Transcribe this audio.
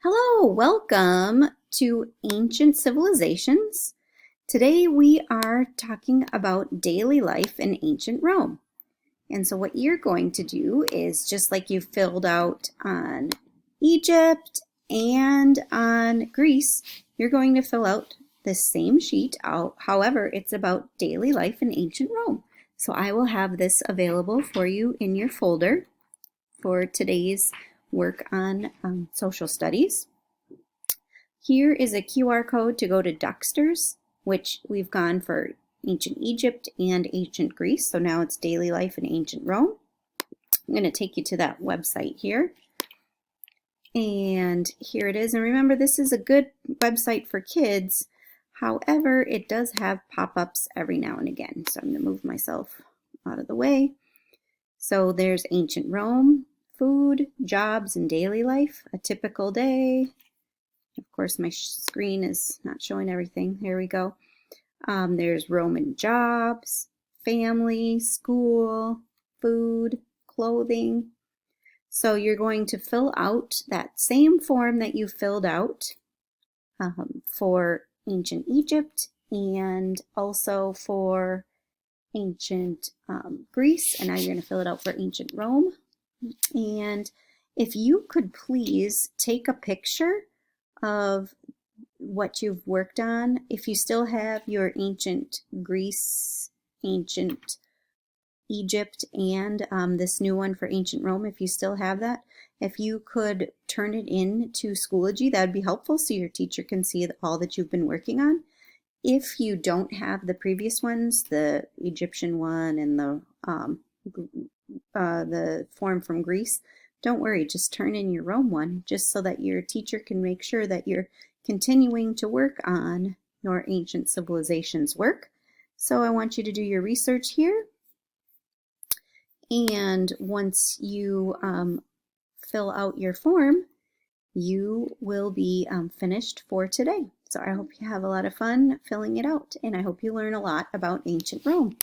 Hello, welcome to Ancient Civilizations. Today we are talking about daily life in ancient Rome. And so what you're going to do is just like you filled out on Egypt and on Greece, you're going to fill out the same sheet. However, it's about daily life in ancient Rome. So I will have this available for you in your folder for today's work on social studies. Here is a QR code to go to Duxter's, which we've gone for ancient Egypt and ancient Greece. So now it's daily life in ancient Rome. I'm going to take you to that website here. And here it is. And remember, this is a good website for kids. However, it does have pop-ups every now and again. So I'm going to move myself out of the way. So there's ancient Rome, food, jobs, and daily life, a typical day. Of course, my screen is not showing everything. Here we go. There's Roman jobs, family, school, food, clothing. So you're going to fill out that same form that you filled out for ancient Egypt and also for ancient Greece. And now you're going to fill it out for ancient Rome. And if you could please take a picture of what you've worked on. If you still have your ancient Greece, ancient Egypt, and this new one for ancient Rome, if you still have that, if you could turn it in to Schoology, that would be helpful so your teacher can see all that you've been working on. If you don't have the previous ones, the Egyptian one and the form from Greece, don't worry, just turn in your Rome one just so that your teacher can make sure that you're continuing to work on your ancient civilizations work. So I want you to do your research here. And once you fill out your form, you will be finished for today. So I hope you have a lot of fun filling it out, and I hope you learn a lot about ancient Rome.